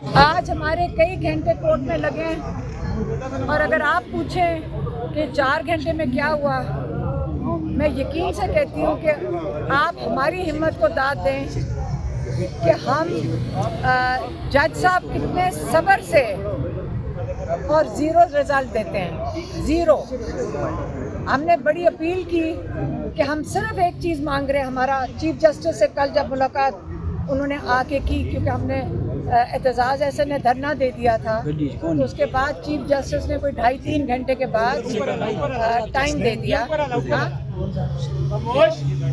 آج ہمارے کئی گھنٹے کورٹ میں لگے ہیں اور اگر آپ پوچھیں کہ 4 گھنٹے میں کیا ہوا، میں یقین سے کہتی ہوں کہ آپ ہماری ہمت کو داد دیں کہ ہم جج صاحب کتنے صبر سے اور زیرو رزلٹ دیتے ہیں، زیرو۔ ہم نے بڑی اپیل کی کہ ہم صرف ایک چیز مانگ رہے ہیں۔ ہمارا چیف جسٹس سے کل جب ملاقات انہوں نے آ کے کی، کیونکہ ہم نے اعتزاز ایسن نے دھرنا دے دیا تھا، تو اس کے بعد چیف جسٹس نے کوئی 2.5-3 گھنٹے کے بعد ٹائم دے دیا۔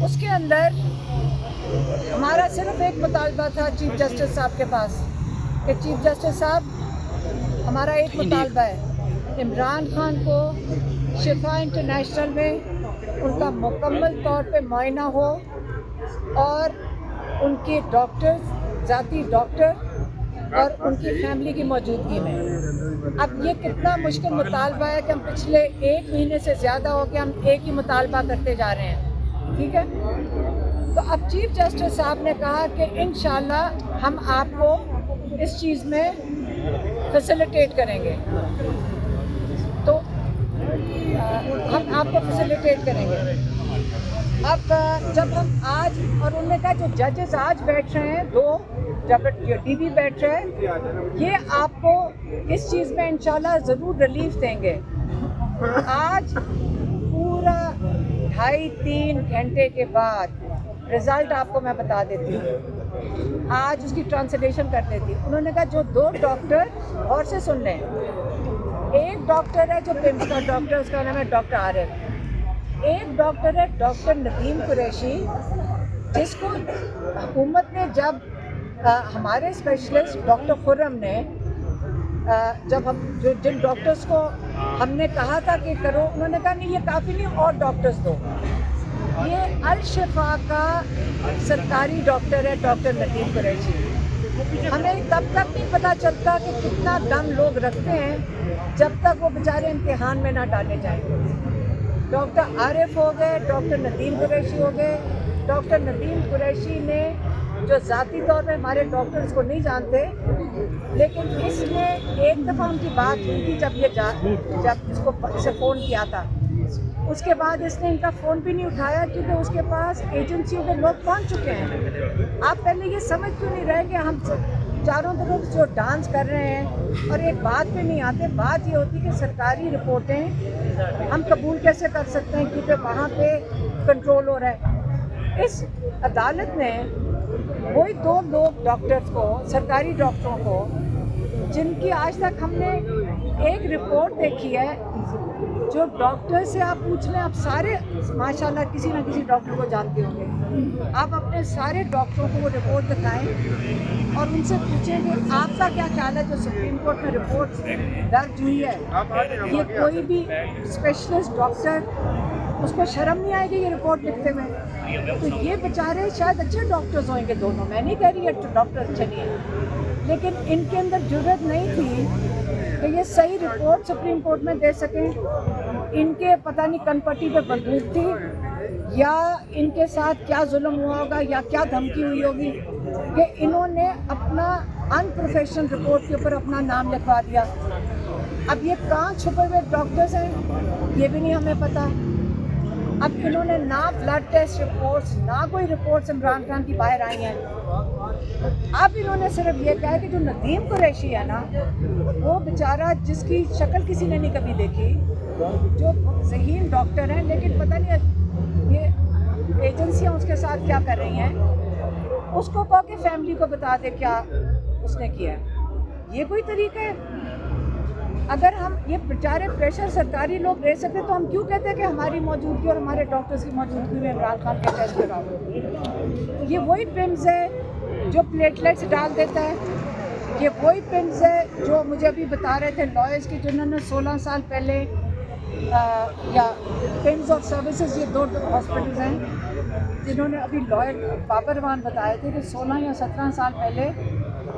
اس کے اندر ہمارا صرف ایک مطالبہ تھا چیف جسٹس صاحب کے پاس کہ چیف جسٹس صاحب، ہمارا ایک مطالبہ ہے، عمران خان کو شفا انٹرنیشنل میں ان کا مکمل طور پہ معائنہ ہو اور ان کے ڈاکٹر، ذاتی ڈاکٹر اور ان کی فیملی کی موجودگی میں۔ اب یہ کتنا مشکل مطالبہ ہے کہ ہم پچھلے 1 مہینے سے زیادہ ہو کے ہم ایک ہی مطالبہ کرتے جا رہے ہیں، ٹھیک ہے؟ تو اب چیف جسٹس صاحب نے کہا کہ انشاءاللہ ہم آپ کو اس چیز میں فیسیلیٹیٹ کریں گے، تو ہم آپ کو فیسیلیٹیٹ کریں گے۔ اب جب ہم آج، اور انہوں نے کہا جو ججز آج بیٹھ رہے ہیں، 2 جب ڈی بی بیٹھ رہے ہیں، یہ آپ کو اس چیز میں انشاءاللہ ضرور ریلیف دیں گے۔ آج پورا 2.5-3 گھنٹے کے بعد رزلٹ آپ کو میں بتا دیتی ہوں، آج اس کی ٹرانسلیشن کر دیتی ہوں۔ انہوں نے کہا جو 2 ڈاکٹر، اور سے سن لیں، ایک ڈاکٹر ہے جو پمس کا ڈاکٹر، اس کا نام ہے ڈاکٹر عارف، ایک ڈاکٹر ہے ڈاکٹر ندیم قریشی، جس کو حکومت نے جب ہمارے اسپیشلسٹ ڈاکٹر خرم نے جب ہم جن ڈاکٹرز کو ہم نے کہا تھا کہ کرو، انہوں نے کہا نہیں یہ کافی نہیں، اور ڈاکٹرز دو۔ یہ الشفا کا سرکاری ڈاکٹر ہے ڈاکٹر ندیم قریشی۔ ہمیں تب تک نہیں پتہ چلتا کہ کتنا دم لوگ رکھتے ہیں جب تک وہ بیچارے امتحان میں نہ ڈالے جائیں۔ ڈاکٹر عارف ہو گئے، ڈاکٹر ندیم قریشی ہو گئے۔ ڈاکٹر ندیم قریشی نے، جو ذاتی طور پہ ہمارے ڈاکٹرز کو نہیں جانتے، لیکن اس نے ایک دفعہ ان کی بات ہوئی تھی جب اس کو اسے فون کیا تھا، اس کے بعد اس نے ان کا فون بھی نہیں اٹھایا کیونکہ اس کے پاس ایجنسیوں کے لوگ پہنچ چکے ہیں۔ آپ پہلے یہ سمجھ کیوں نہیں رہے کہ ہم چاروں طرف جو ڈانس کر رہے ہیں اور ایک بات پہ نہیں آتے؟ بات یہ ہوتی کہ سرکاری رپورٹیں ہم قبول کیسے کر سکتے ہیں کیونکہ وہاں پہ کنٹرول ہو رہا ہے۔ اس عدالت نے وہی 2 لوگ ڈاکٹرز کو، سرکاری ڈاکٹروں کو، جن کی آج تک ہم نے ایک رپورٹ دیکھی ہے، جو ڈاکٹر سے آپ پوچھ لیں، آپ سارے ماشاءاللہ کسی نہ کسی ڈاکٹر کو جانتے ہوں گے، آپ اپنے سارے ڈاکٹروں کو وہ رپورٹ دکھائیں اور ان سے پوچھیں کہ آپ کا کیا خیال ہے جو سپریم کورٹ میں رپورٹ درج ہوئی ہے، یہ کوئی بھی اسپیشلسٹ ڈاکٹر، اس کو شرم نہیں آئے گی یہ رپورٹ لکھتے ہوئے؟ تو یہ بیچارے شاید اچھے ڈاکٹرز ہوئیں گے دونوں، میں نہیں کہہ رہی ہے ڈاکٹر اچھے نہیں ہیں، لیکن ان کے اندر جرات نہیں تھی کہ یہ صحیح رپورٹ سپریم کورٹ میں دے سکیں۔ ان کے پتہ نہیں کن پٹی پہ بندوق تھی، یا ان کے ساتھ کیا ظلم ہوا ہوگا یا کیا دھمکی ہوئی ہوگی کہ انہوں نے اپنا ان پروفیشنل رپورٹ کے اوپر اپنا نام لکھوا دیا۔ اب یہ کہاں چھپے ہوئے ڈاکٹرز ہیں یہ بھی نہیں ہمیں پتہ۔ اب انہوں نے نہ بلڈ ٹیسٹ رپورٹس، نہ کوئی رپورٹس عمران خان کی باہر آئی ہیں۔ اب انہوں نے صرف یہ کہا کہ جو ندیم قریشی ہے نا، وہ بیچارہ جس کی شکل کسی نے نہیں کبھی دیکھی، جو ذہین ڈاکٹر ہیں، لیکن پتہ نہیں یہ ایجنسیاں اس کے ساتھ کیا کر رہی ہیں، اس کو کہو کہ فیملی کو بتا دے کیا اس نے کیا ہے۔ یہ کوئی طریقہ ہے؟ اگر ہم یہ بیچارے پریشر سرکاری لوگ لے سکتے تو ہم کیوں کہتے ہیں کہ ہماری موجودگی اور ہمارے ڈاکٹرز کی موجودگی میں عمران خان کا ٹیسٹ کراؤ؟ یہ وہی پمز ہے جو پلیٹلیٹس ڈال دیتا ہے، یہ وہی پمز ہے جو مجھے ابھی بتا رہے تھے لائرز کی، جنہوں نے 16 سال پہلے، یا پمز اور سروسز، یہ 2 ہاسپٹلز ہیں جنہوں نے ابھی لائر بابر وان بتائے تھے کہ 16 یا 17 سال پہلے